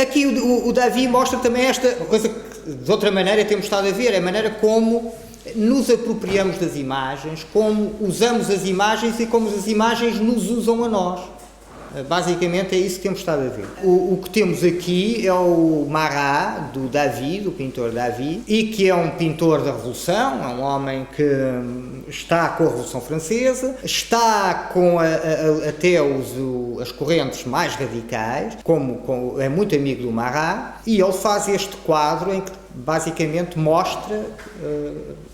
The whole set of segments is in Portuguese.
Aqui o Davi mostra também esta coisa que de outra maneira temos estado a ver, a maneira como nos apropriamos das imagens, como usamos as imagens e como as imagens nos usam a nós. Basicamente é isso que temos estado a ver. O que temos aqui é o Marat, do Davi, do pintor Davi, e que é um pintor da Revolução, é um homem que está com a Revolução Francesa, está com até as correntes mais radicais, é muito amigo do Marat, e ele faz este quadro em que basicamente mostra,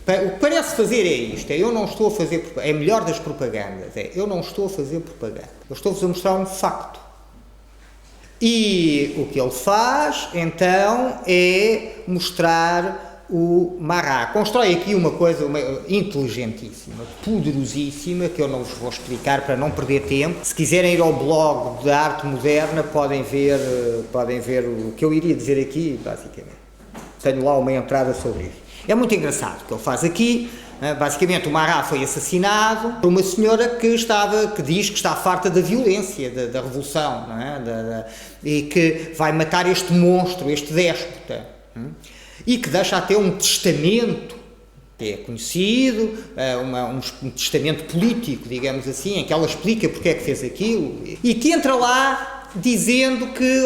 o que parece fazer é isto, eu não estou a fazer propaganda, é a melhor das propagandas, eu não estou a fazer propaganda, eu estou-vos a mostrar um facto. E o que ele faz, então, é mostrar o Marat. Constrói aqui uma coisa inteligentíssima, poderosíssima, que eu não vos vou explicar para não perder tempo. Se quiserem ir ao blog da Arte Moderna, podem ver o que eu iria dizer aqui, basicamente. Tenho lá uma entrada sobre isso. É muito engraçado o que ele faz aqui. Basicamente, o Marat foi assassinado por uma senhora que diz que está farta da violência, da revolução, não é? E que vai matar este monstro, este déspota. E que deixa até um testamento, que é conhecido, um testamento político, digamos assim, em que ela explica porque é que fez aquilo, e que entra lá dizendo que,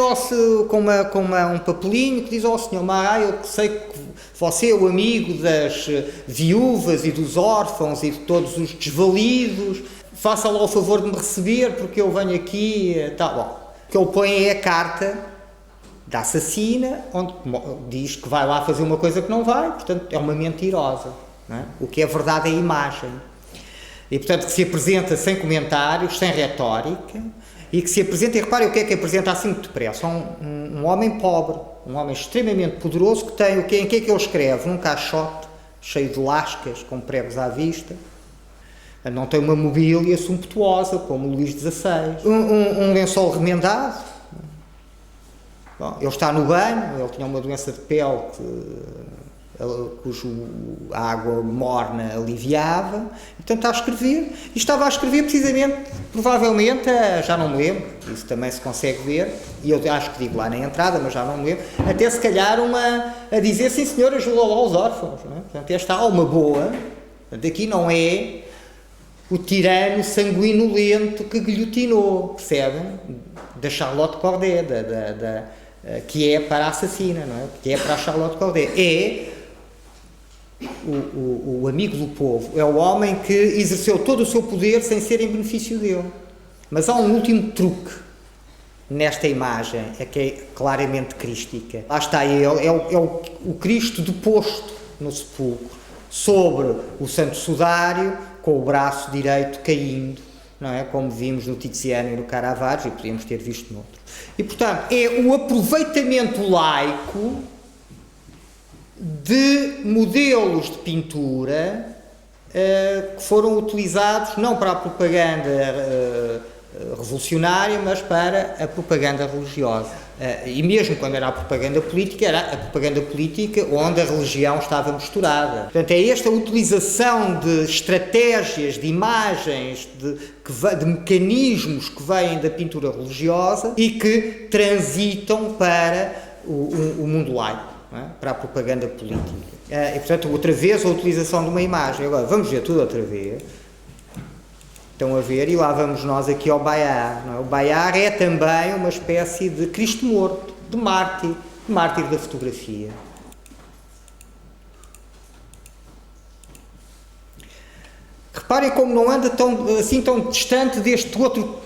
com um papelinho, que diz ao Sr. Marat, eu sei que você é o amigo das viúvas e dos órfãos e de todos os desvalidos, faça lá o favor de me receber porque eu venho aqui, tá bom. O que ele põe é a carta da assassina, onde diz que vai lá fazer uma coisa que não vai, portanto é uma mentirosa, não é? O que é verdade é a imagem. E portanto que se apresenta sem comentários, sem retórica, e que se apresenta, e reparem o que é que apresenta assim muito depressa, um homem pobre, um homem extremamente poderoso que tem, em que é que ele escreve? Num caixote, cheio de lascas, com pregos à vista, não tem uma mobília sumptuosa, como o Luís XVI, um lençol remendado. Bom, ele está no banho, ele tinha uma doença de pele cujo a água morna aliviava, então está a escrever, e estava a escrever precisamente, provavelmente, já não me lembro, isso também se consegue ver, e eu acho que digo lá na entrada, mas já não me lembro, até se calhar a dizer, sim senhor, ajuda lá aos órfãos, não é? Portanto, esta alma boa, daqui não é o tirano sanguinolento que guilhotinou, percebem? Da Charlotte Corday, que é para a assassina, não é? Que é para a Charlotte Corday. É o amigo do povo, é o homem que exerceu todo o seu poder sem ser em benefício dele. Mas há um último truque nesta imagem, que é claramente crística. Lá está ele, é o Cristo deposto no sepulcro, sobre o Santo Sudário, com o braço direito caindo, não é? Como vimos no Tiziano e no Caravaggio, e podíamos ter visto noutro. E, portanto, é o aproveitamento laico de modelos de pintura que foram utilizados não para a propaganda revolucionária, mas para a propaganda religiosa. E mesmo quando era a propaganda política onde a religião estava misturada. Portanto, é esta utilização de estratégias, de imagens, de mecanismos que vêm da pintura religiosa e que transitam para o mundo laico, não é? Para a propaganda política. E, portanto, outra vez a utilização de uma imagem. Agora, vamos ver tudo outra vez. Estão a ver, e lá vamos nós aqui ao Bayard. Não é? O Bayard é também uma espécie de Cristo morto, de mártir da fotografia. Reparem como não anda assim tão distante deste outro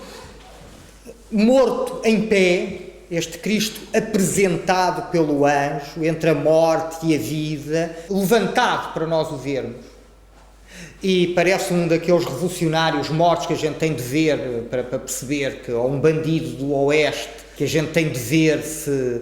morto em pé, este Cristo apresentado pelo anjo, entre a morte e a vida, levantado para nós o vermos. E parece um daqueles revolucionários mortos que a gente tem de ver para perceber que, ou um bandido do Oeste, que a gente tem de ver se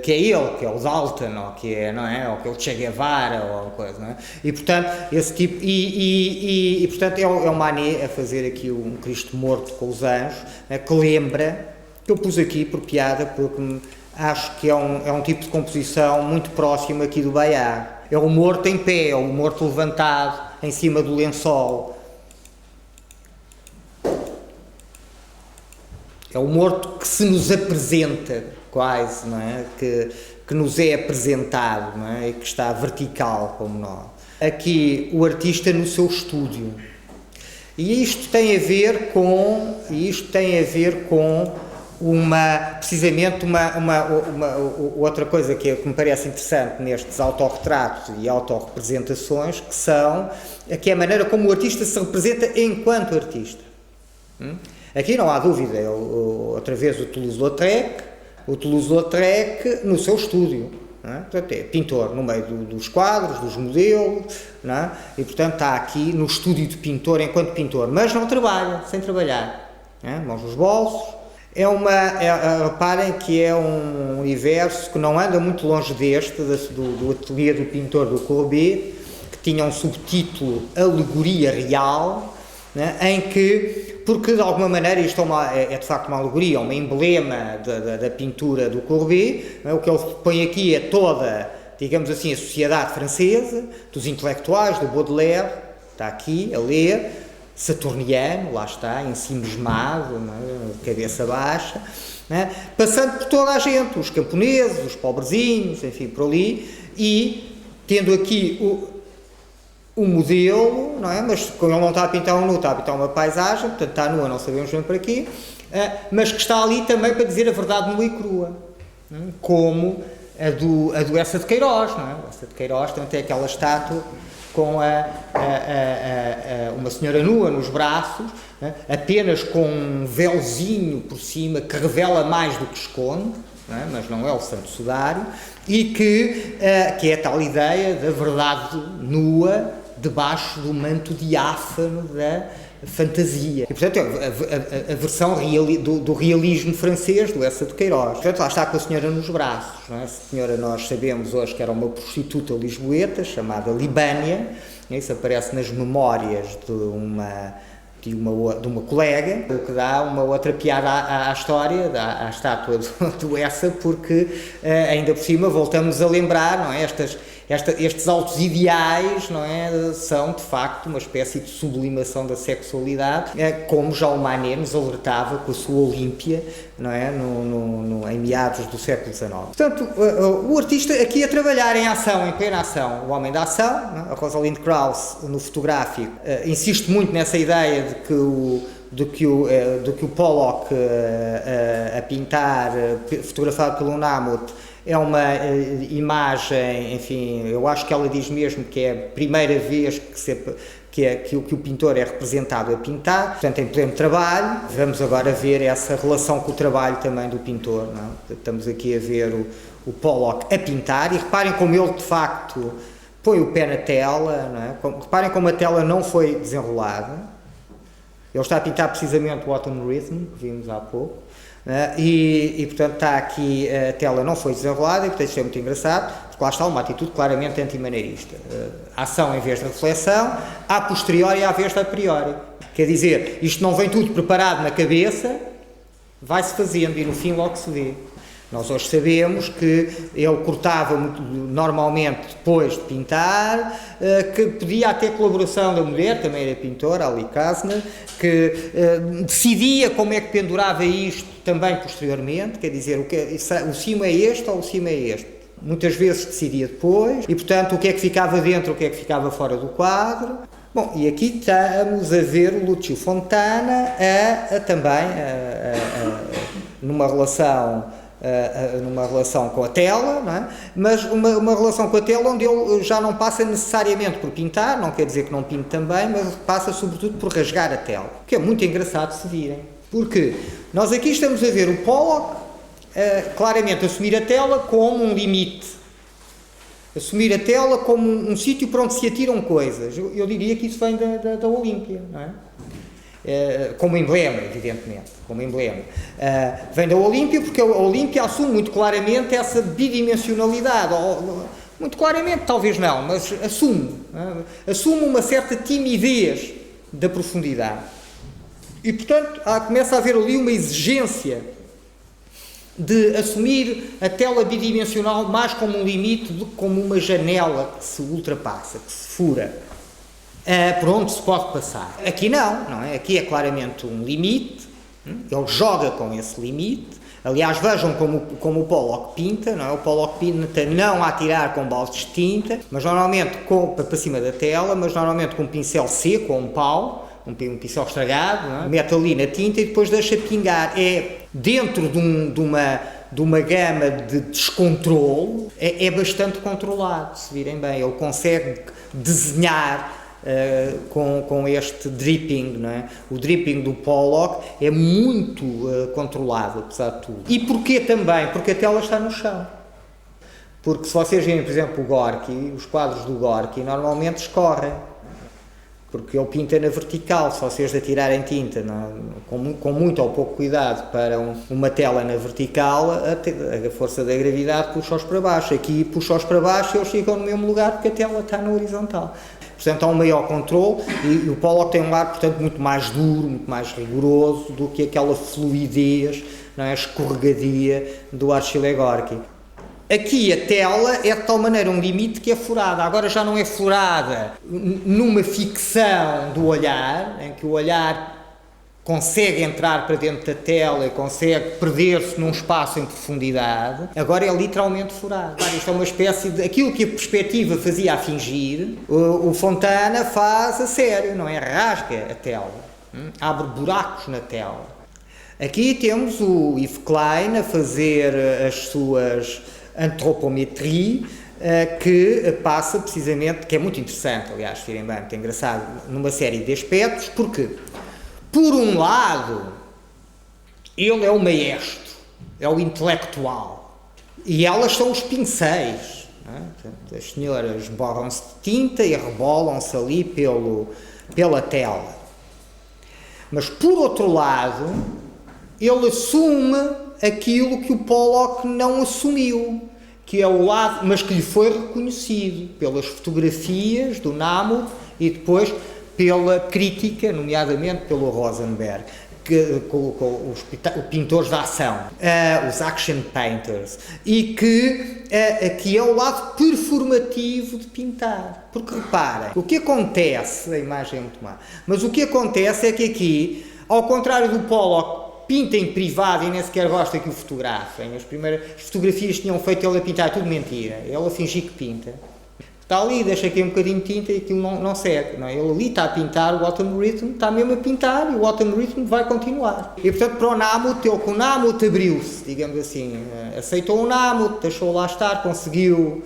que é ele, que é o Dalton, ou que é, não é? Ou que é o Che Guevara, ou coisa, não é? E portanto, esse tipo, e portanto é o Manet a fazer aqui um Cristo morto com os anjos, que lembra, que eu pus aqui por piada, porque acho que é um tipo de composição muito próximo aqui do Bayard. É o morto em pé, é o morto levantado em cima do lençol. É o morto que se nos apresenta quase, não é? Que nos é apresentado, não é? E que está vertical como nós. Aqui o artista no seu estúdio. E isto tem a ver com precisamente uma outra coisa que me parece interessante nestes autorretratos e autorrepresentações, que é a maneira como o artista se representa enquanto artista. Aqui não há dúvida, outra vez o Toulouse-Lautrec no seu estúdio, não é? Portanto, é pintor no meio dos quadros, dos modelos, não é? E portanto está aqui no estúdio de pintor enquanto pintor, mas não trabalha, sem trabalhar, não é? Mãos nos bolsos. Reparem que é um universo que não anda muito longe do ateliê do pintor do Courbet, que tinha um subtítulo Alegoria Real, né, porque de alguma maneira isto é de facto uma alegoria, um emblema da pintura do Courbet, né, o que ele põe aqui é toda, digamos assim, a sociedade francesa, dos intelectuais, do Baudelaire, está aqui a ler, saturniano, lá está, ensimismado, né, cabeça baixa, né, passando por toda a gente, os camponeses, os pobrezinhos, enfim, por ali, e tendo aqui o modelo, não é? Mas como ele não está a pintar um nu, está a pintar uma paisagem, portanto está nua, não sabemos bem para quê, mas que está ali também para dizer a verdade nua e crua, como a do Essa de Queiroz, não é? O Essa de Queiroz também tem aquela estátua com uma senhora nua nos braços, né? Apenas com um véuzinho por cima que revela mais do que esconde, não é? Mas não é o Santo Sudário, e que é a tal ideia da verdade nua debaixo do manto diáfano da fantasia. E, portanto, a versão do realismo francês, do Essa de Queiroz. Portanto, lá está com a senhora nos braços. Não é? A senhora, nós sabemos hoje que era uma prostituta lisboeta, chamada Libânia. Isso aparece nas memórias de uma colega, o que dá uma outra piada à história, à estátua do Essa, porque ainda por cima voltamos a lembrar, não é? Estes altos ideais, não é, são de facto uma espécie de sublimação da sexualidade, como Jean Manet nos alertava com a sua Olímpia, não é, em meados do século XIX. Portanto, o artista aqui a trabalhar em ação, em plena ação, o homem da ação, não é? A Rosalind Krauss no fotográfico insiste muito nessa ideia de que o Pollock a pintar, fotografado pelo Namuth, é uma imagem, enfim, eu acho que ela diz mesmo que é a primeira vez que o pintor é representado a pintar, portanto em pleno trabalho. Vamos agora ver essa relação com o trabalho também do pintor, não é? Estamos aqui a ver o Pollock a pintar, e reparem como ele de facto põe o pé na tela, não é? Reparem como a tela não foi desenrolada, ele está a pintar precisamente o Autumn Rhythm, que vimos há pouco. E portanto está aqui, a tela não foi desenrolada, e portanto isto é muito engraçado, porque lá está uma atitude claramente antimaneirista, ação em vez de reflexão, a posteriori em vez de a priori, quer dizer, isto não vem tudo preparado na cabeça, vai-se fazendo e no fim logo se vê. Nós hoje sabemos que ele cortava normalmente depois de pintar, que pedia até colaboração da mulher, também era pintora, Ali Kasner, que decidia como é que pendurava isto também posteriormente, quer dizer, o cimo é este ou o cimo é este. Muitas vezes decidia depois, e portanto o que é que ficava dentro, o que é que ficava fora do quadro. Bom, e aqui estamos a ver o Lúcio Fontana também numa relação com a tela, não é? Mas uma relação com a tela onde ele já não passa necessariamente por pintar, não quer dizer que não pinte também, mas passa sobretudo por rasgar a tela, que é muito engraçado se virem, porque nós aqui estamos a ver o Pollock claramente assumir a tela como um limite, assumir a tela como um sítio para onde se atiram coisas. Eu diria que isso vem da Olímpia, não é? Como emblema, evidentemente, como emblema. Vem da Olímpia, porque a Olímpia assume muito claramente essa bidimensionalidade, muito claramente, talvez não, mas assume uma certa timidez da profundidade. E, portanto, começa a haver ali uma exigência de assumir a tela bidimensional mais como um limite do que como uma janela que se ultrapassa, que se fura, por onde se pode passar. Aqui não é? Aqui é claramente um limite, ele joga com esse limite, Aliás, vejam como o Pollock pinta, não é? O Pollock pinta não a atirar com baldes de tinta, mas normalmente para cima da tela, mas normalmente com um pincel seco ou um pau, um pincel estragado, não é? Mete ali na tinta e depois deixa pingar. É dentro de uma gama de descontrole, é bastante controlado, se virem bem. Ele consegue desenhar com este dripping, não é? O dripping do Pollock é muito controlado, apesar de tudo. E porquê também? Porque a tela está no chão. Porque se vocês virem, por exemplo, o Gorky, os quadros do Gorky normalmente escorrem, porque ele pinta na vertical. Se vocês atirarem tinta com muito ou pouco cuidado para uma tela na vertical, a força da gravidade puxa-os para baixo. Aqui puxa-os para baixo e eles ficam no mesmo lugar porque a tela está na horizontal. Portanto, há um maior controle e o Pollock tem um ar, portanto, muito mais duro, muito mais rigoroso do que aquela fluidez, não é, escorregadia do Achille Gorky. Aqui a tela é de tal maneira um limite que é furada. Agora já não é furada numa ficção do olhar, em que o olhar consegue entrar para dentro da tela e consegue perder-se num espaço em profundidade. Agora é literalmente furado. Isto é uma espécie de... Aquilo que a perspectiva fazia a fingir, o Fontana faz a sério, não é? Rasga a tela, abre buracos na tela. Aqui temos o Yves Klein a fazer as suas antropometria, que passa precisamente, que é muito interessante, aliás, se virem bem, muito engraçado, numa série de aspectos, porque, por um lado, ele é o maestro, é o intelectual, e elas são os pincéis, não é? Portanto, as senhoras borram-se de tinta e rebolam-se ali pela tela. Mas, por outro lado, ele assume aquilo que o Pollock não assumiu, que é o lado, mas que lhe foi reconhecido pelas fotografias do Namo e depois pela crítica, nomeadamente pelo Rosenberg, com os pintores da ação, os action painters, e que é o lado performativo de pintar. Porque reparem, o que acontece, a imagem é muito má, mas o que acontece é que aqui, ao contrário do Pollock, pinta em privado e nem sequer gosta que o fotografem. As primeiras fotografias que tinham feito ele a pintar, é tudo mentira. Ele a fingir que pinta. Está ali, deixa aqui um bocadinho de tinta e aquilo não segue. Não é? Ele ali está a pintar, o Autumn Rhythm está mesmo a pintar e o Autumn Rhythm vai continuar. E portanto para o Namut, ele com o Namut abriu-se, digamos assim. Aceitou o Namut, deixou lá estar, conseguiu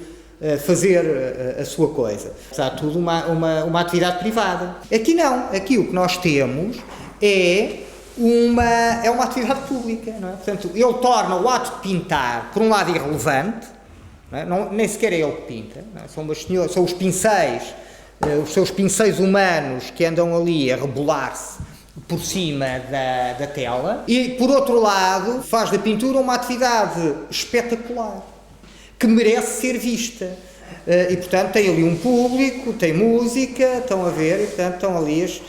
fazer a sua coisa. Apesar de tudo, uma atividade privada. Aqui não. Aqui o que nós temos é uma atividade pública, não é? Portanto, ele torna o ato de pintar, por um lado, irrelevante, não é? Nem sequer é ele que pinta, não é? São os pincéis, os seus pincéis humanos que andam ali a rebolar-se por cima da tela, e, por outro lado, faz da pintura uma atividade espetacular, que merece ser vista. E portanto tem ali um público, tem música, estão a ver, e portanto estão ali,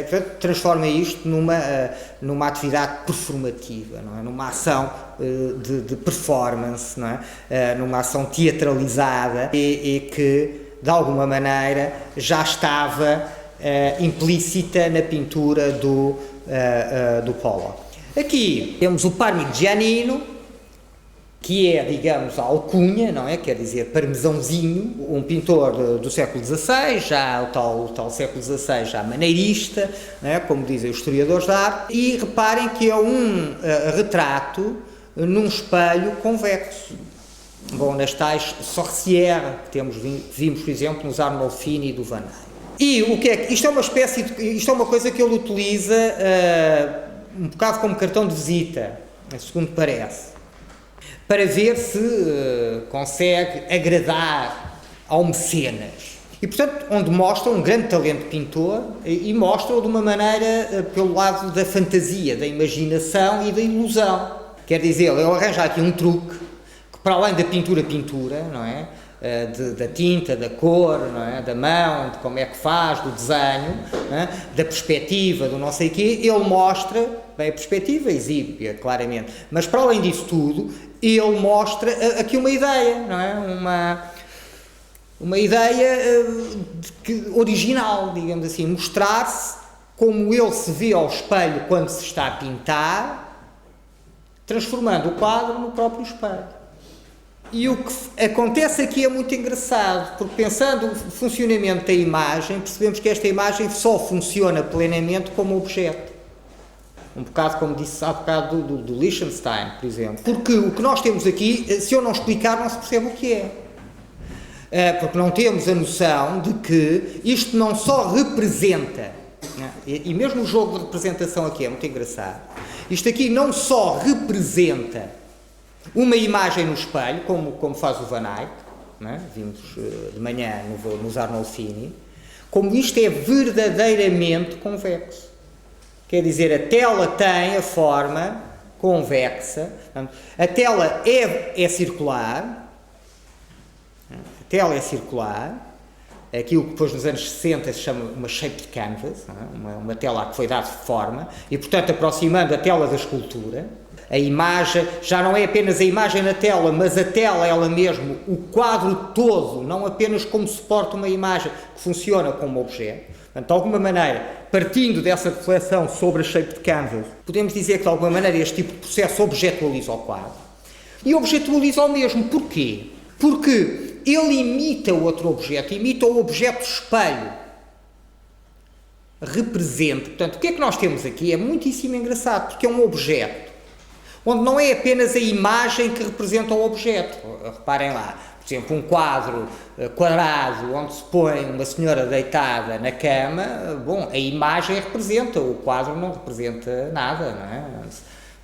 portanto, transforma isto numa atividade performativa, não é? Numa ação de performance, não é? Numa ação teatralizada e que de alguma maneira já estava implícita na pintura do Pollock. Aqui temos o Parmigianino, que é, digamos, a alcunha, não é? Quer dizer, parmesãozinho, um pintor do século XVI, já o tal século XVI, já maneirista, não é? Como dizem os historiadores da arte, e reparem que é um retrato num espelho convexo. Bom, nas tais sorcières que vimos, por exemplo, nos Arnolfini do Van Eyck. E o que é que... Isto é uma coisa que ele utiliza um bocado como cartão de visita, segundo parece, para ver se consegue agradar ao mecenas. E, portanto, onde mostra um grande talento de pintor e mostra-o de uma maneira pelo lado da fantasia, da imaginação e da ilusão. Quer dizer, ele arranja aqui um truque que, para além da pintura, não é? Da tinta, da cor, não é? Da mão, de como é que faz, do desenho, não é? Da perspectiva, do não sei o quê, ele mostra, bem, a perspectiva exibe, claramente, mas para além disso tudo, ele mostra aqui uma ideia, não é? Uma ideia original, digamos assim, mostrar-se como ele se vê ao espelho quando se está a pintar, transformando o quadro no próprio espelho. E o que acontece aqui é muito engraçado, porque pensando no funcionamento da imagem, percebemos que esta imagem só funciona plenamente como objeto. Um bocado como disse há bocado do Lichtenstein, por exemplo. Porque o que nós temos aqui, se eu não explicar, não se percebe o que é. Porque não temos a noção de que isto não só representa, né? E mesmo o jogo de representação aqui é muito engraçado, isto aqui não só representa uma imagem no espelho, como faz o Van Eyck, né? Vimos de manhã nos Arnolfini, como isto é verdadeiramente convexo. Quer dizer, a tela tem a forma convexa, a tela é circular, a tela é circular, aquilo que depois nos anos 60 se chama uma shaped canvas, uma tela que foi dada forma, e portanto aproximando a tela da escultura, a imagem já não é apenas a imagem na tela, mas a tela ela mesmo, o quadro todo, não apenas como suporta uma imagem que funciona como objeto. Portanto, de alguma maneira, partindo dessa reflexão sobre a shaped canvas, podemos dizer que de alguma maneira este tipo de processo objetualiza o quadro. E objetualiza o mesmo. Porquê? Porque ele imita o outro objeto, imita o objeto espelho. Representa. Portanto, o que é que nós temos aqui? É muitíssimo engraçado, porque é um objeto onde não é apenas a imagem que representa o objeto. Reparem lá, por exemplo, um quadro quadrado onde se põe uma senhora deitada na cama, bom, a imagem representa, o quadro não representa nada, não é?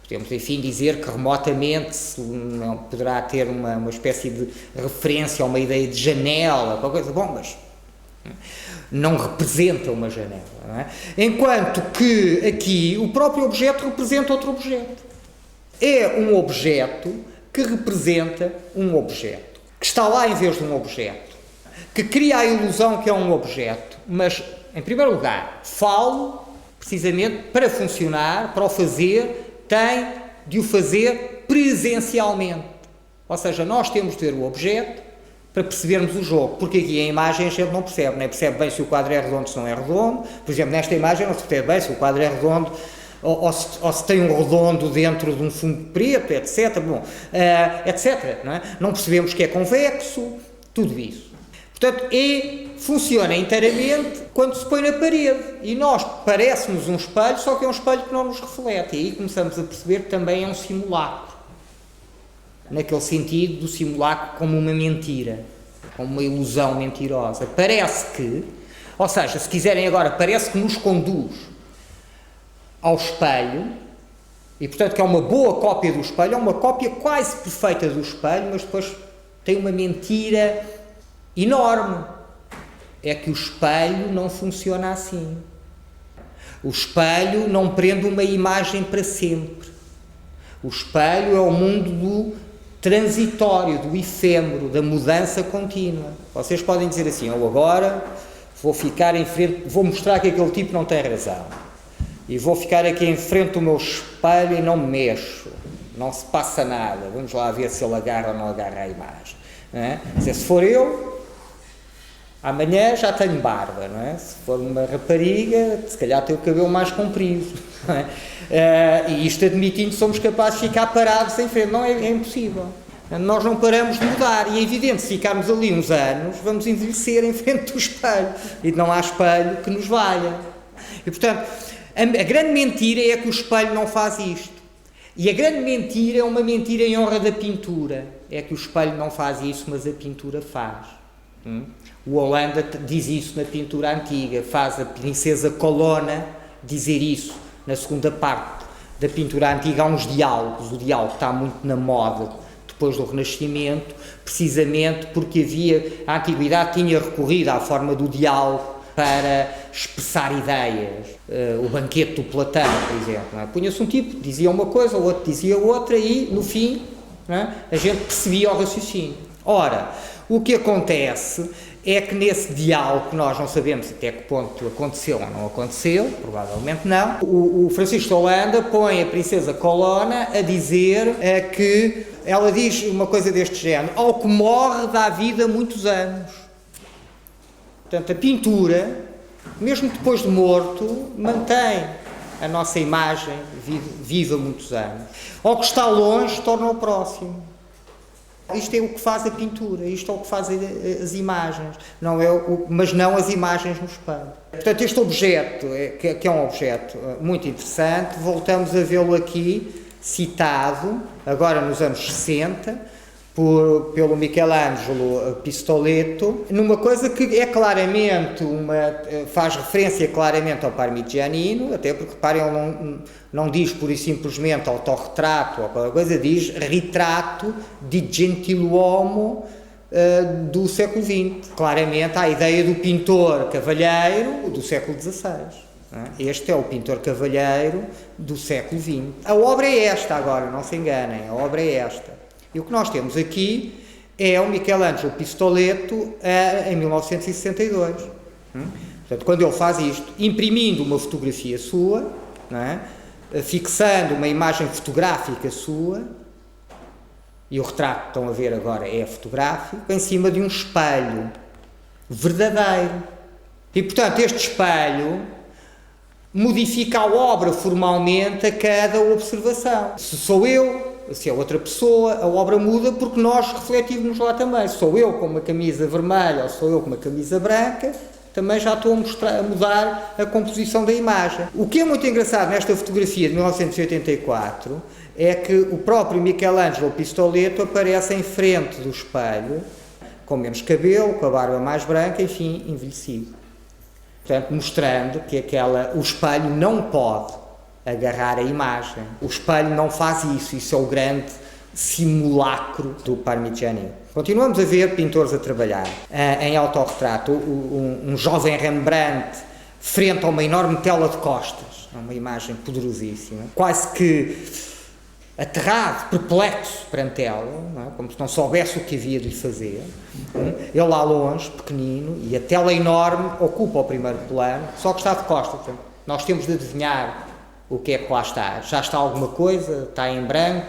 Podemos, enfim, dizer que remotamente não poderá ter uma espécie de referência a uma ideia de janela, qualquer coisa, bom, mas não representa uma janela, não é? Enquanto que aqui o próprio objeto representa outro objeto. É um objeto que representa um objeto, que está lá em vez de um objeto, que cria a ilusão que é um objeto, mas, em primeiro lugar, falo, precisamente, para funcionar, para o fazer, tem de o fazer presencialmente. Ou seja, nós temos de ver o objeto para percebermos o jogo, porque aqui a imagem a gente não percebe, nem percebe bem se o quadro é redondo, se não é redondo. Por exemplo, nesta imagem não se percebe bem se o quadro é redondo, ou se tem um redondo dentro de um fundo preto, etc. Bom, etc. Não é? Não percebemos que é convexo, tudo isso. Portanto, funciona inteiramente quando se põe na parede. E nós, parece-nos um espelho, só que é um espelho que não nos reflete. E aí começamos a perceber que também é um simulacro. Naquele sentido do simulacro como uma mentira, como uma ilusão mentirosa. Parece que, ou seja, se quiserem agora, parece que nos conduz ao espelho, e portanto que é uma boa cópia do espelho, é uma cópia quase perfeita do espelho, mas depois tem uma mentira enorme. É que o espelho não funciona assim. O espelho não prende uma imagem para sempre. O espelho é o mundo do transitório, do efêmero, da mudança contínua. Vocês podem dizer assim, eu agora vou ficar em frente, vou mostrar que aquele tipo não tem razão. E vou ficar aqui em frente do meu espelho e não me mexo. Não se passa nada. Vamos lá ver se ele agarra ou não agarra a imagem. Não é? Se for eu, amanhã já tenho barba, não é? Se for uma rapariga, se calhar tem o cabelo mais comprido. Não é? E isto admitindo que somos capazes de ficar parados em frente. Não é impossível. Nós não paramos de mudar. E é evidente, se ficarmos ali uns anos, vamos envelhecer em frente do espelho. E não há espelho que nos valha. E, portanto, a grande mentira é que o espelho não faz isto. E a grande mentira é uma mentira em honra da pintura. É que o espelho não faz isso, mas a pintura faz. O Holanda diz isso na pintura antiga. Faz a princesa Colonna dizer isso na segunda parte da pintura antiga. Há uns diálogos. O diálogo está muito na moda depois do Renascimento, precisamente porque a Antiguidade tinha recorrido à forma do diálogo para expressar ideias. O banquete do Platão, por exemplo, não é? Punha-se um tipo, dizia uma coisa, o outro dizia outra e, no fim, não é? A gente percebia o raciocínio. Ora, o que acontece é que nesse diálogo, que nós não sabemos até que ponto aconteceu ou não aconteceu, provavelmente não, o Francisco de Holanda põe a princesa Colonna a dizer que ela diz uma coisa deste género: ao que morre dá vida muitos anos. Portanto, a pintura, mesmo depois de morto, mantém a nossa imagem viva muitos anos. Ao que está longe, torna-o próximo. Isto é o que faz a pintura, isto é o que faz as imagens, mas não as imagens no espelho. Portanto, este objeto, que é um objeto muito interessante, voltamos a vê-lo aqui citado, agora nos anos 60, pelo Michelangelo Pistoletto, numa coisa que é claramente faz referência claramente ao Parmigianino, até porque, reparem, ele não diz pura e simplesmente autorretrato ou qualquer coisa, diz retrato de gentiluomo do século XX. Claramente há a ideia do pintor cavalheiro do século XVI. Este é o pintor cavalheiro do século XX. A obra é esta agora, não se enganem, a obra é esta. E o que nós temos aqui é o Michelangelo Pistoletto em 1962. Portanto, quando ele faz isto, imprimindo uma fotografia sua, fixando uma imagem fotográfica sua, e o retrato que estão a ver agora é fotográfico, em cima de um espelho verdadeiro. E, portanto, este espelho modifica a obra formalmente a cada observação. Se sou eu, se é outra pessoa, a obra muda porque nós refletimos lá também. Se sou eu com uma camisa vermelha ou sou eu com uma camisa branca, também já estou a mudar a composição da imagem. O que é muito engraçado nesta fotografia de 1984 é que o próprio Michelangelo Pistoletto aparece em frente do espelho, com menos cabelo, com a barba mais branca, enfim, envelhecido. Portanto, mostrando que o espelho não pode agarrar a imagem. O espelho não faz isso é o grande simulacro do Parmigianino. Continuamos a ver pintores a trabalhar em autorretrato. Um jovem Rembrandt frente a uma enorme tela de costas, uma imagem poderosíssima, quase que aterrado, perplexo perante ela, como se não soubesse o que havia de lhe fazer. Ele lá longe, pequenino, e a tela enorme ocupa o primeiro plano, só que está de costas. Portanto, nós temos de adivinhar o que é que lá está. Já está alguma coisa, está em branco,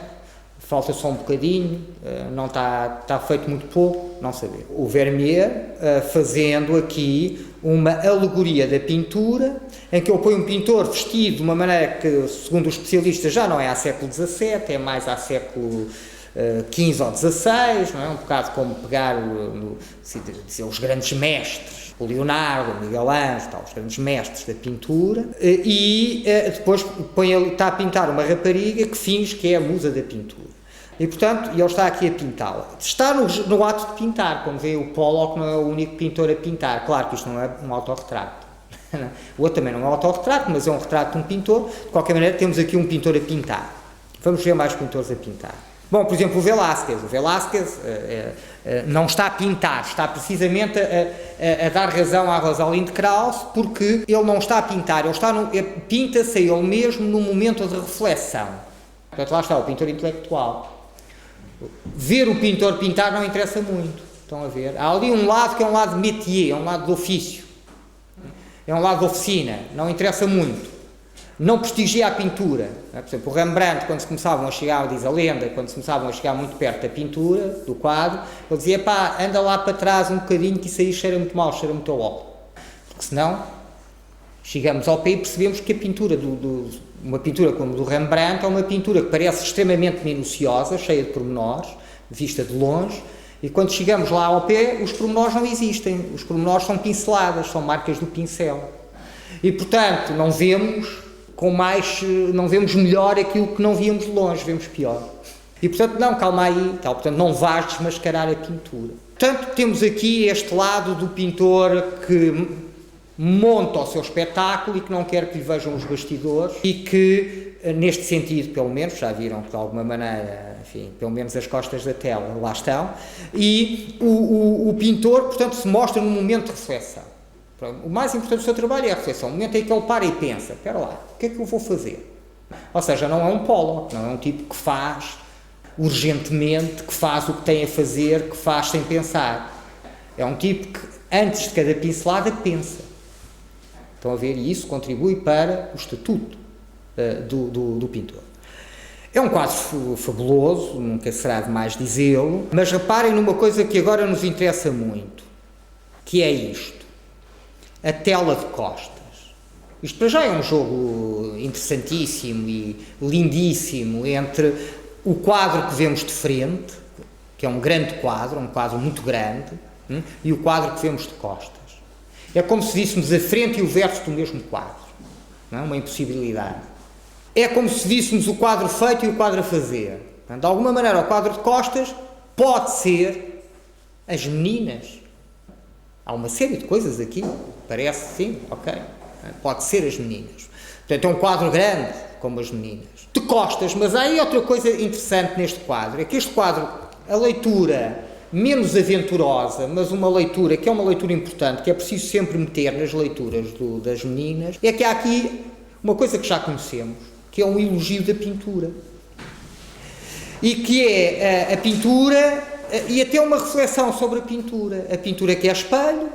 falta só um bocadinho, não está feito muito pouco, não saber. O Vermeer fazendo aqui uma alegoria da pintura, em que ele põe um pintor vestido de uma maneira que, segundo os especialistas, já não é há século XVII, é mais há século XV ou XVI, não é? Um bocado como pegar os grandes mestres, o Leonardo, o Miguel Ângelo, os grandes mestres da pintura, e depois está a pintar uma rapariga que finge que é a musa da pintura. E, portanto, ele está aqui a pintá-la. Está no ato de pintar, como vê, o Pollock não é o único pintor a pintar. Claro que isto não é um autorretrato. O outro também não é um autorretrato, mas é um retrato de um pintor. De qualquer maneira, temos aqui um pintor a pintar. Vamos ver mais pintores a pintar. Bom, por exemplo, o Velázquez. O Velázquez não está a pintar, está precisamente a dar razão à Rosalind Krauss, porque ele não está a pintar, pinta-se a ele mesmo num momento de reflexão. Portanto, lá está o pintor intelectual. Ver o pintor pintar não interessa muito, estão a ver? Há ali um lado que é um lado de métier, é um lado de ofício, é um lado de oficina, não interessa muito. Não prestigia a pintura. Por exemplo, o Rembrandt, quando se começavam a chegar, diz a lenda, quando se começavam a chegar muito perto da pintura, do quadro, ele dizia, pá, anda lá para trás um bocadinho que isso aí cheira muito mal, cheira muito a óleo. Porque senão, chegamos ao pé e percebemos que a pintura, uma pintura como a do Rembrandt, é uma pintura que parece extremamente minuciosa, cheia de pormenores, vista de longe, e quando chegamos lá ao pé, os pormenores não existem. Os pormenores são pinceladas, são marcas do pincel. E, portanto, não vemos melhor aquilo que não víamos de longe, vemos pior. E, portanto, não, calma aí, portanto, não vais desmascarar a pintura. Portanto, temos aqui este lado do pintor que monta o seu espetáculo e que não quer que lhe vejam os bastidores e que, neste sentido, pelo menos, já viram que de alguma maneira, enfim, pelo menos as costas da tela lá estão, e o pintor, portanto, se mostra num momento de reflexão. O mais importante do seu trabalho é a reflexão, o momento em que ele para e pensa, espera lá, o que é que eu vou fazer? Ou seja, não é um Pollock, não é um tipo que faz urgentemente, que faz o que tem a fazer, que faz sem pensar. É um tipo que, antes de cada pincelada, pensa. Estão a ver? E isso contribui para o estatuto do pintor. É um quadro fabuloso, nunca será demais dizê-lo, mas reparem numa coisa que agora nos interessa muito, que é isto. A tela de costas. Isto para já é um jogo interessantíssimo e lindíssimo entre o quadro que vemos de frente, que é um grande quadro, um quadro muito grande, e o quadro que vemos de costas. É como se víssemos a frente e o verso do mesmo quadro. Não é? Uma impossibilidade. É como se víssemos o quadro feito e o quadro a fazer. De alguma maneira, o quadro de costas pode ser as meninas. Há uma série de coisas aqui, parece sim, ok? Pode ser as meninas. Portanto, é um quadro grande, como as meninas. De costas, mas há aí outra coisa interessante neste quadro, é que este quadro, a leitura menos aventurosa, mas uma leitura que é uma leitura importante, que é preciso sempre meter nas leituras das meninas, é que há aqui uma coisa que já conhecemos, que é um elogio da pintura. E que é a pintura, e até uma reflexão sobre a pintura que é espelho,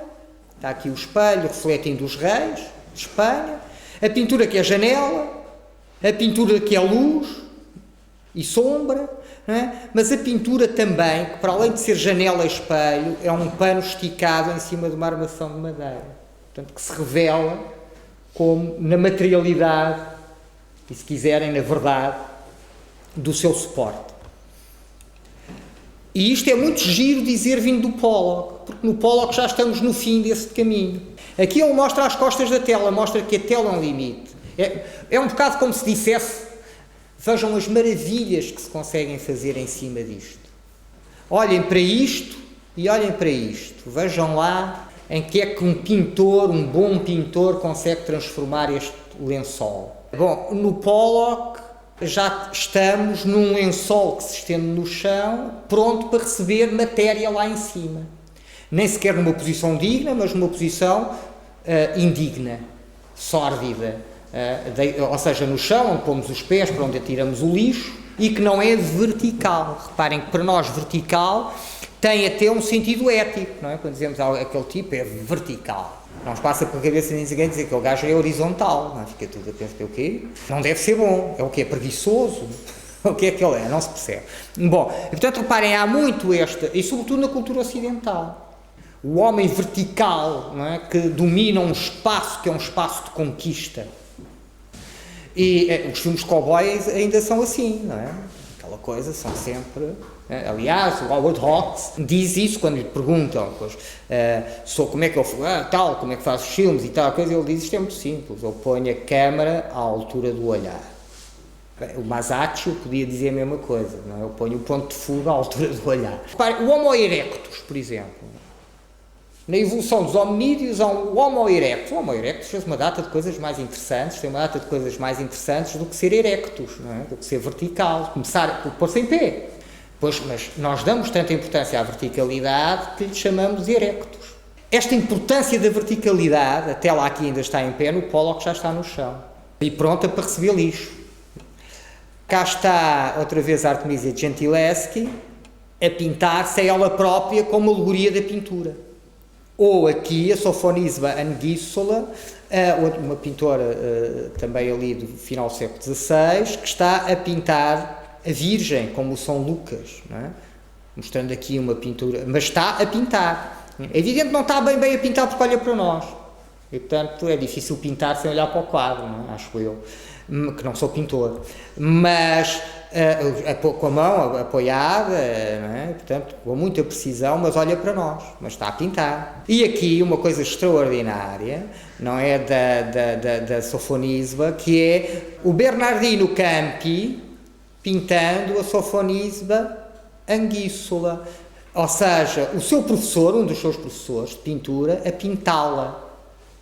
está aqui o espelho refletindo os reis de Espanha, a pintura que é janela, a pintura que é luz e sombra, não é? Mas a pintura também, que para além de ser janela e espelho, é um pano esticado em cima de uma armação de madeira, portanto que se revela como na materialidade e, se quiserem, na verdade do seu suporte. E isto é muito giro dizer vindo do Pollock, porque no Pollock já estamos no fim desse caminho. Aqui ele mostra as costas da tela, mostra que a tela é um limite. É um bocado como se dissesse, vejam as maravilhas que se conseguem fazer em cima disto. Olhem para isto e olhem para isto. Vejam lá em que é que um bom pintor consegue transformar este lençol. Bom, no Pollock já estamos num lençol que se estende no chão, pronto para receber matéria lá em cima. Nem sequer numa posição digna, mas numa posição indigna, sórdida. Ou seja, no chão, onde pomos os pés, para onde atiramos o lixo, e que não é vertical. Reparem que para nós vertical tem até um sentido ético, não é? Quando dizemos aquele tipo é vertical. Não nos passa pela cabeça nem ninguém dizer que o gajo é horizontal, não é? Fica tudo a pensar, o quê? Não deve ser bom, é o quê? Preguiçoso? O que é que ele é? Não se percebe. Bom, e portanto reparem, há muito e sobretudo na cultura ocidental, o homem vertical, não é? Que domina um espaço que é um espaço de conquista. E os filmes de cowboys ainda são assim, não é? Aquela coisa, são sempre... Aliás, o Howard Hawks diz isso quando lhe perguntam como é que eu como é que faz os filmes e tal coisa, ele diz: isto é muito simples, eu ponho a câmara à altura do olhar. O Masaccio podia dizer a mesma coisa, não é? Eu ponho o ponto de fuga à altura do olhar. O Homo erectus, por exemplo, na evolução dos hominídeos há um Homo erectus. O Homo erectus fez uma data de coisas mais interessantes, tem uma data de coisas mais interessantes do que ser erectus, não é? Do que ser vertical, começar por pôr-se em pé. Pois, mas nós damos tanta importância à verticalidade que lhe chamamos de erectus. Esta importância da verticalidade, até lá aqui ainda está em pé, no Pollock já está no chão. E pronta para receber lixo. Cá está, outra vez, a Artemisia Gentileschi a pintar-se ela própria como alegoria da pintura. Ou aqui a Sofonisba Anguissola, uma pintora também ali do final do século XVI, que está a pintar a Virgem, como o São Lucas, não é? Mostrando aqui uma pintura, mas está a pintar. É evidente que não está bem a pintar porque olha para nós. E, portanto, é difícil pintar sem olhar para o quadro, não é? Acho eu, que não sou pintor. Mas com a mão apoiada, não é? Portanto, com muita precisão, mas olha para nós, mas está a pintar. E aqui uma coisa extraordinária, não é? Da Sofonisba, que é o Bernardino Campi pintando a Sofonisba Anguissola, ou seja, o seu professor, um dos seus professores de pintura, a pintá-la.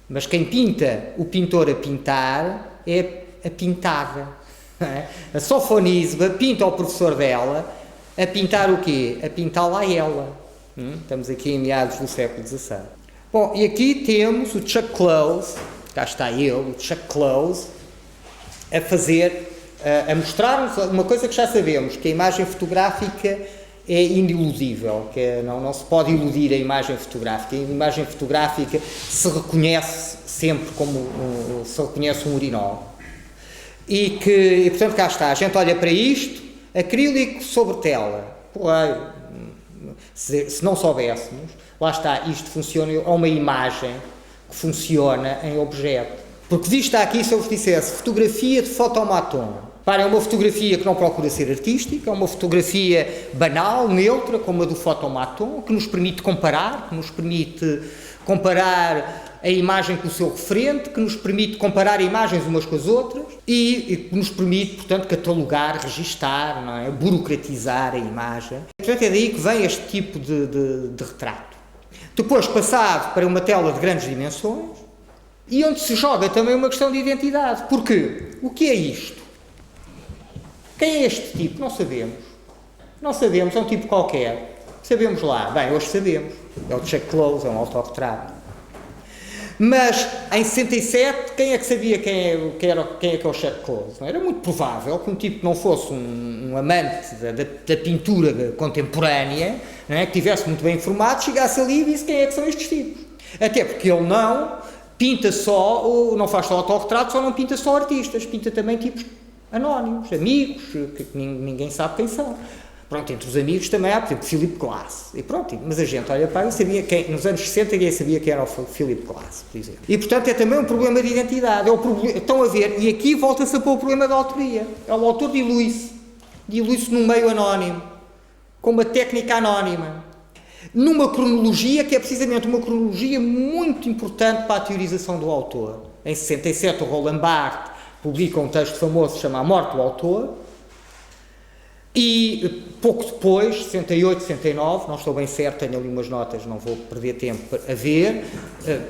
Mas quem pinta o pintor a pintar é a pintada. É? A Sofonisba pinta o professor dela a pintar o quê? A pintá-la a ela. Estamos aqui em meados do século XVI. Bom, e aqui temos o Chuck Close, cá está ele, o Chuck Close, a mostrar-nos uma coisa que já sabemos, que a imagem fotográfica é iniludível, que não se pode iludir a imagem fotográfica. A imagem fotográfica se reconhece sempre como se reconhece um urinol. E portanto, cá está, a gente olha para isto, acrílico sobre tela. Porra, se não soubéssemos, lá está, isto funciona, é uma imagem que funciona em objeto. Porque vista aqui, se eu vos dissesse fotografia de fotomaton, para, é uma fotografia que não procura ser artística, é uma fotografia banal, neutra, como a do fotomaton, que nos permite comparar a imagem com o seu referente, que nos permite comparar imagens umas com as outras e que nos permite, portanto, catalogar, registar, não é? Burocratizar a imagem. Portanto, é daí que vem este tipo de retrato. Depois, passado para uma tela de grandes dimensões e onde se joga também uma questão de identidade. Porquê? O que é isto? Quem é este tipo? Não sabemos. Não sabemos, é um tipo qualquer. Sabemos lá. Bem, hoje sabemos. É o Chuck Close, é um autorretrato. Mas, em 67, quem é que sabia quem é o Chuck Close? Não era muito provável que um tipo que não fosse um amante da pintura contemporânea, não é, que estivesse muito bem informado, chegasse ali e disse quem é que são estes tipos. Até porque ele não pinta só, ou não faz só autorretratos, ou não pinta só artistas, pinta também tipos anónimos, amigos, que ninguém sabe quem são. Pronto, entre os amigos também há, por exemplo, Philip Glass. E pronto, mas a gente olha para e sabia quem, nos anos 60 ninguém sabia quem era o Philip Glass, por exemplo. E portanto é também um problema de identidade. Estão a ver, e aqui volta-se a pôr o problema da autoria. O autor dilui-se num meio anónimo, com uma técnica anónima, numa cronologia que é precisamente uma cronologia muito importante para a teorização do autor. Em 67 o Roland Barthes publica um texto famoso que se chama A Morte do Autor, e pouco depois, 68, 69, não estou bem certo, tenho ali umas notas, não vou perder tempo a ver,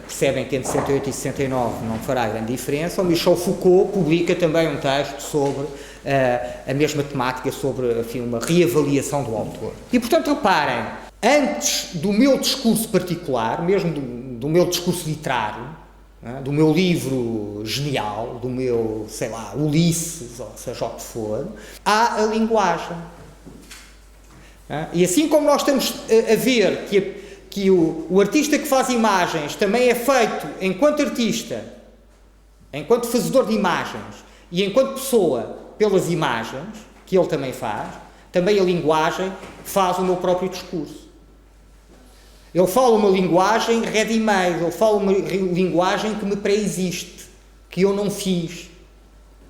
percebem que entre 68 e 69 não fará grande diferença. O Michel Foucault publica também um texto sobre a mesma temática, sobre, enfim, uma reavaliação do autor. E portanto reparem, antes do meu discurso particular, mesmo do meu discurso literário, do meu livro genial, do meu, sei lá, Ulisses, ou seja o que for, há a linguagem. E assim como nós estamos a ver que o artista que faz imagens também é feito enquanto artista, enquanto fazedor de imagens e enquanto pessoa pelas imagens, que ele também faz, também a linguagem faz o meu próprio discurso. Ele fala uma linguagem ready-made, ele fala uma linguagem que me pré-existe, que eu não fiz.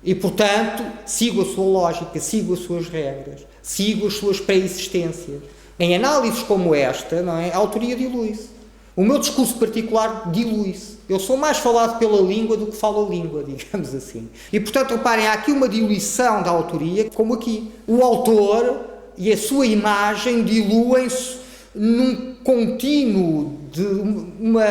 E, portanto, sigo a sua lógica, sigo as suas regras, sigo as suas pré-existências. Em análises como esta, não é? A autoria dilui-se. O meu discurso particular dilui-se. Eu sou mais falado pela língua do que falo a língua, digamos assim. E, portanto, reparem, há aqui uma diluição da autoria, como aqui. O autor e a sua imagem diluem-se num contínuo de uma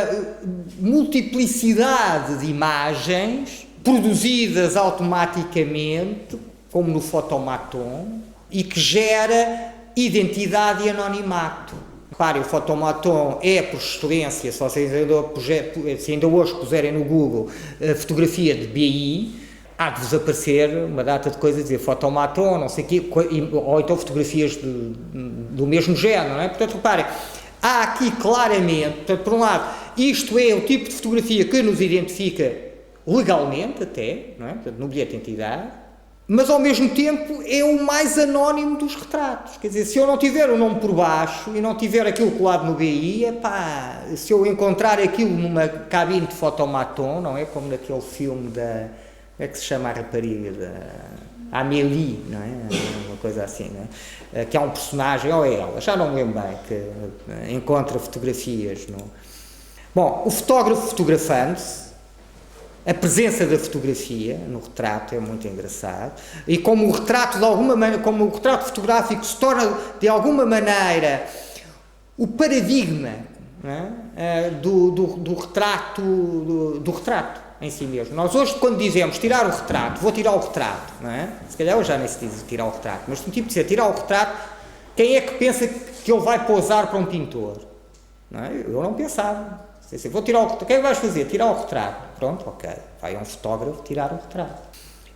multiplicidade de imagens produzidas automaticamente, como no fotomaton, e que gera identidade e anonimato. Reparem, o fotomaton é, por excelência, se vocês ainda hoje puserem no Google a fotografia de BI, há de vos aparecer uma data de coisas, dizer fotomaton, não sei o quê, ou então fotografias do mesmo género, não é? Portanto, reparem, há aqui claramente, portanto, por um lado, isto é o tipo de fotografia que nos identifica legalmente até, não é? Portanto, no bilhete de identidade, mas ao mesmo tempo é o mais anónimo dos retratos. Quer dizer, se eu não tiver o nome por baixo e não tiver aquilo colado no BI, se eu encontrar aquilo numa cabine de fotomaton, não é? Como naquele filme da... Como é que se chama a rapariga? Da Amélie, não é? Uma coisa assim, não é? Que há um personagem, ou é ela, já não me lembro bem, que encontra fotografias. Bom, o fotógrafo fotografando-se, a presença da fotografia no retrato é muito engraçado, e como o retrato, de alguma maneira, como o retrato fotográfico se torna, de alguma maneira, o paradigma, não é? do retrato em si mesmo. Nós hoje, quando dizemos tirar o retrato, vou tirar o retrato, não é? Se calhar hoje já nem se diz tirar o retrato, mas um tipo de dizer tirar o retrato, quem é que pensa que ele vai pousar para um pintor? Não é? Eu não pensava. Assim, vou tirar o retrato. O que é que vais fazer? Tirar o retrato. Pronto, ok. Vai um fotógrafo tirar o retrato.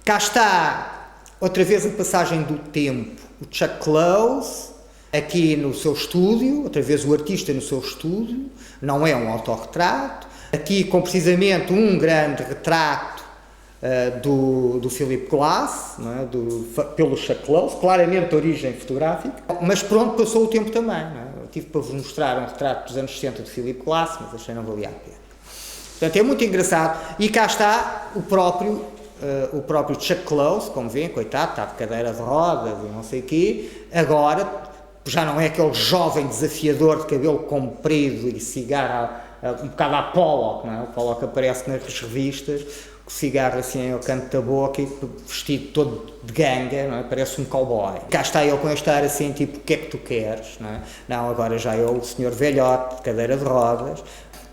Cá está, outra vez a passagem do tempo. O Chuck Close, aqui no seu estúdio, outra vez o artista no seu estúdio, não é um autorretrato. Aqui com precisamente um grande retrato do Philip Glass, não é? Pelo Chuck Close, claramente de origem fotográfica, mas pronto, passou o tempo também. Não é? Eu tive para vos mostrar um retrato dos anos 60 de Philip Glass, mas achei que não valia a pena. Portanto, é muito engraçado. E cá está o próprio Chuck Close, como vêem, coitado, está de cadeira de rodas e não sei o quê, agora já não é aquele jovem desafiador de cabelo comprido e cigarro um bocado à Pollock, não é? O Pollock aparece nas revistas, com o cigarro assim ao canto da boca e vestido todo de ganga, não é? Parece um cowboy. Cá está ele com este ar assim, tipo, o que é que tu queres, não é? Não, agora já é o senhor velhote, de cadeira de rodas,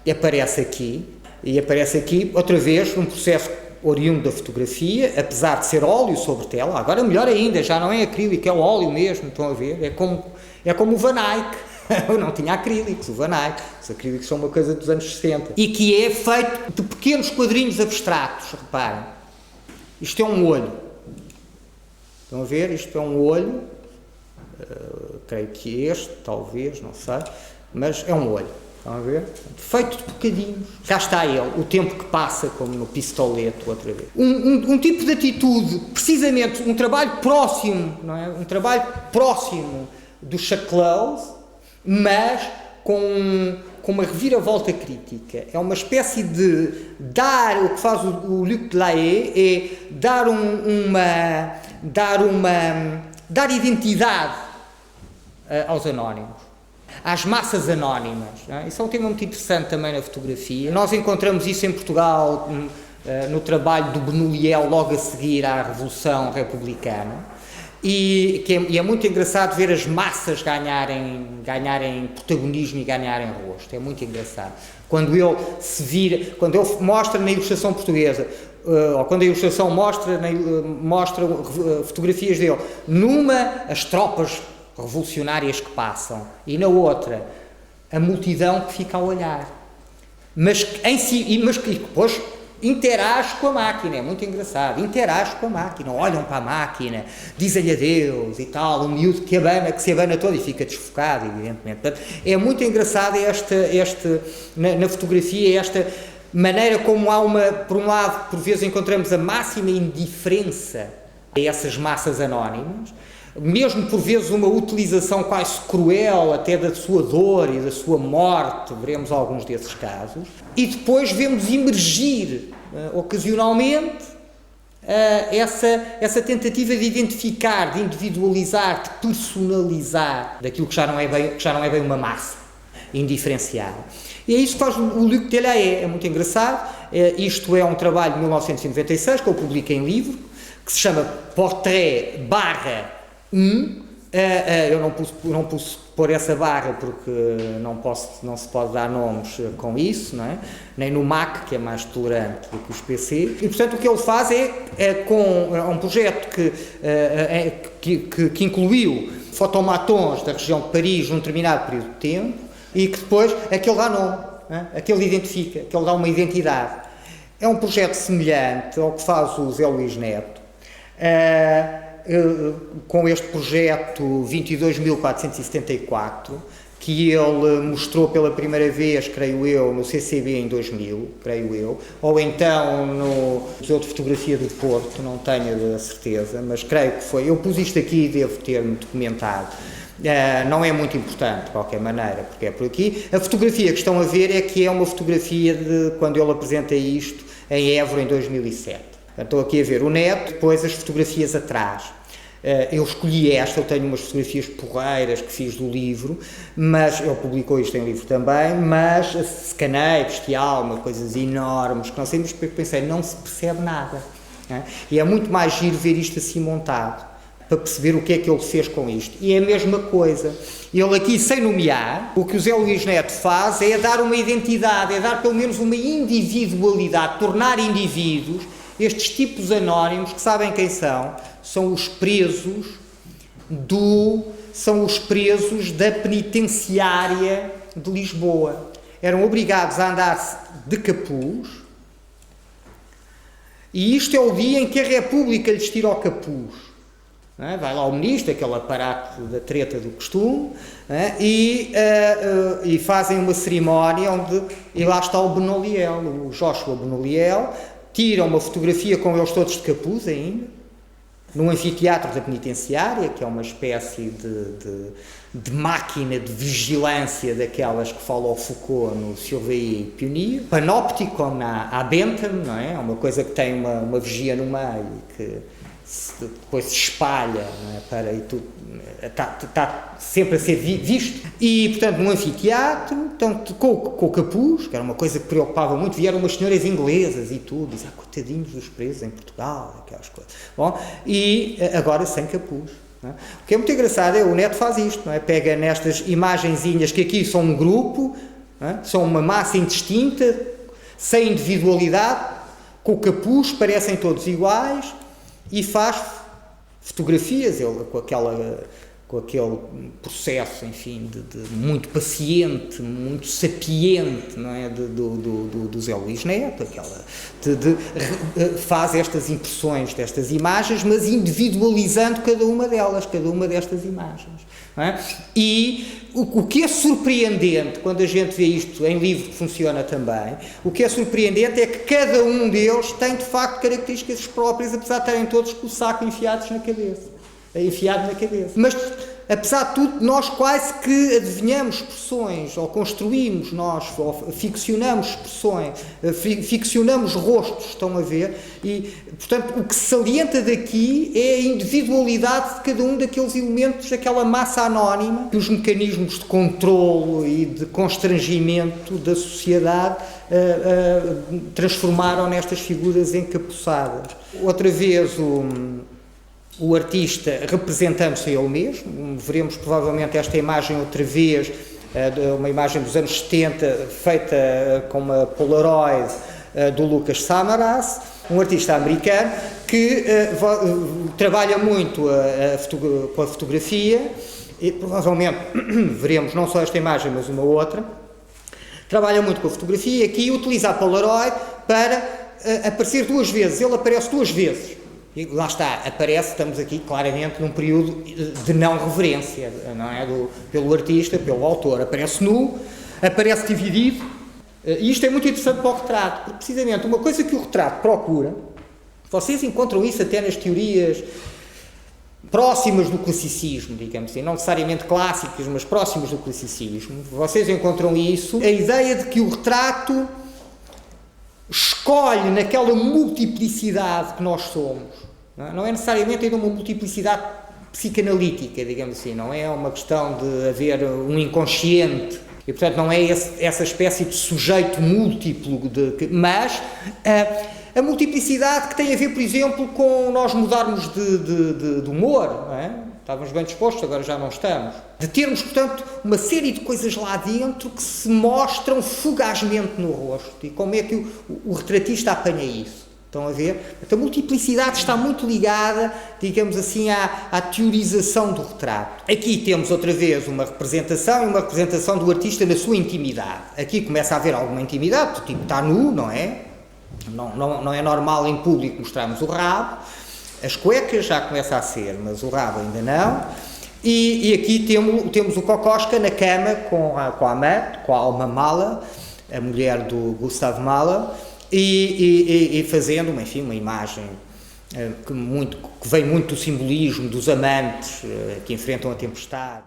e aparece aqui, outra vez, num processo oriundo da fotografia, apesar de ser óleo sobre tela, agora melhor ainda, já não é acrílico, é o óleo mesmo, estão a ver? É como o Van Eyck, não tinha acrílicos, o Van Eyck, os acrílicos são uma coisa dos anos 60, e que é feito de pequenos quadrinhos abstratos, reparem, isto é um olho, estão a ver? Isto é um olho, creio que este, talvez, não sei, mas é um olho. Estão a ver? Feito de bocadinhos. Cá está ele, o tempo que passa, como no pistoleto, outra vez. Um tipo de atitude, precisamente, um trabalho próximo, não é? Um trabalho próximo do Chuck Close, mas com uma reviravolta crítica. É uma espécie de dar, o que faz o Luc Delayet, é dar identidade aos anónimos. Às massas anónimas. Não é? Isso é um tema muito interessante também na fotografia. Nós encontramos isso em Portugal no trabalho do Benoliel logo a seguir à Revolução Republicana e é muito engraçado ver as massas ganharem protagonismo e ganharem rosto. É muito engraçado. Quando ele mostra na ilustração portuguesa, ou quando a ilustração mostra fotografias dele, as tropas revolucionárias que passam, e na outra a multidão que fica a olhar, mas que depois interage com a máquina, é muito engraçado, interage com a máquina, olham para a máquina, dizem-lhe adeus e tal, um miúdo que se abana todo e fica desfocado, evidentemente. Portanto, é muito engraçado na fotografia, esta maneira como há por um lado, por vezes encontramos a máxima indiferença a essas massas anónimas, mesmo por vezes uma utilização quase cruel até da sua dor e da sua morte, veremos alguns desses casos, e depois vemos emergir ocasionalmente essa tentativa de identificar, de individualizar, de personalizar daquilo que já não é bem uma massa indiferenciada. E é isso que faz o Luc Delayet, é muito engraçado. Isto é um trabalho de 1996 que eu publiquei em livro, que se chama Portrait eu não pus pôr essa barra porque não se pode dar nomes com isso, não é? Nem no Mac, que é mais tolerante do que os PC, e portanto o que ele faz é um projeto que incluiu fotomatons da região de Paris num determinado período de tempo e que depois aquele dá nome, aquele identifica, aquele dá uma identidade. É um projeto semelhante ao que faz o Zé Luís Neto, com este projeto 22.474, que ele mostrou pela primeira vez, creio eu, no CCB em 2000, creio eu, ou então no Museu de Fotografia do Porto, não tenho a certeza, mas creio que foi. Eu pus isto aqui e devo ter-me documentado. Não é muito importante, de qualquer maneira, porque é por aqui. A fotografia que estão a ver é que é uma fotografia de quando ele apresenta isto em Évora em 2007. Estou aqui a ver o Neto, depois as fotografias atrás. Eu escolhi esta, eu tenho umas fotografias porreiras que fiz do livro, mas ele publicou isto em livro também, mas escanei, bestial, coisas enormes, que não sei, mas pensei, não se percebe nada. Né? E é muito mais giro ver isto assim montado, para perceber o que é que ele fez com isto. E é a mesma coisa. Ele aqui, sem nomear, o que o Zé Luís Neto faz é dar uma identidade, é dar pelo menos uma individualidade, tornar indivíduos estes tipos anónimos que sabem quem são os presos da penitenciária de Lisboa. Eram obrigados a andar de capuz, e isto é o dia em que a República lhes tira o capuz. Não é? Vai lá o ministro, aquele aparato da treta do costume, e fazem uma cerimónia e lá está o Benoliel, o Joshua Benoliel, tiram uma fotografia com eles todos de capuz ainda, num anfiteatro da penitenciária, que é uma espécie de máquina de vigilância daquelas que fala o Foucault no Surveiller et Punir, panóptico como à Bentham, não é? É uma coisa que tem uma vigia no meio e que depois se espalha, não é? Para e tudo está sempre a ser visto. E, portanto, num anfiteatro, então, com o capuz, que era uma coisa que preocupava muito, vieram umas senhoras inglesas e tudo, dizem, coitadinhos dos presos em Portugal, aquelas coisas. Bom, e agora sem capuz. Não é? O que é muito engraçado é o Neto faz isto, não é? Pega nestas imagenzinhas que aqui são um grupo, não é? São uma massa indistinta, sem individualidade, com o capuz, parecem todos iguais, e faz fotografias ele, com aquele processo, enfim, de muito paciente, muito sapiente, não é, do Zé Luís Neto, faz estas impressões destas imagens, mas individualizando cada uma destas imagens. Não é? E o que é surpreendente, quando a gente vê isto em livro que funciona também, o que é surpreendente é que cada um deles tem, de facto, características próprias, apesar de terem todos com o saco enfiado na cabeça. Mas, apesar de tudo, nós quase que adivinhamos expressões, ou construímos ou ficcionamos expressões, ficcionamos rostos, estão a ver? E, portanto, o que se salienta daqui é a individualidade de cada um daqueles elementos, daquela massa anónima, que os mecanismos de controlo e de constrangimento da sociedade transformaram nestas figuras encapuçadas. Outra vez, o artista representando-se a ele mesmo, veremos provavelmente esta imagem outra vez, uma imagem dos anos 70, feita com uma Polaroid do Lucas Samaras, um artista americano que trabalha muito com a fotografia, e provavelmente veremos não só esta imagem, mas uma outra, trabalha muito com a fotografia, aqui utiliza a Polaroid para aparecer duas vezes, ele aparece duas vezes. E lá está, estamos aqui claramente num período de não reverência, não é? Pelo artista, pelo autor. Aparece nu, aparece dividido, e isto é muito interessante para o retrato, porque precisamente uma coisa que o retrato procura, vocês encontram isso até nas teorias próximas do classicismo, digamos assim, não necessariamente clássicas, mas próximas do classicismo, vocês encontram isso, a ideia de que o retrato escolhe naquela multiplicidade que nós somos, não é necessariamente ainda uma multiplicidade psicanalítica, digamos assim, não é uma questão de haver um inconsciente, e portanto não é essa espécie de sujeito múltiplo, mas a multiplicidade que tem a ver, por exemplo, com nós mudarmos de humor, não é? Estávamos bem dispostos, agora já não estamos. De termos, portanto, uma série de coisas lá dentro que se mostram fugazmente no rosto. E como é que o retratista apanha isso? Estão a ver? A multiplicidade está muito ligada, digamos assim, à teorização do retrato. Aqui temos outra vez uma representação do artista na sua intimidade. Aqui começa a haver alguma intimidade, tipo está nu, não é? Não é normal em público mostrarmos o rabo. As cuecas já começa a ser, mas o rabo ainda não. E aqui temos o Kokoschka na cama com a amante, com a Alma Mahler, a mulher do Gustav Mahler, e fazendo uma imagem que vem muito do simbolismo dos amantes que enfrentam a tempestade.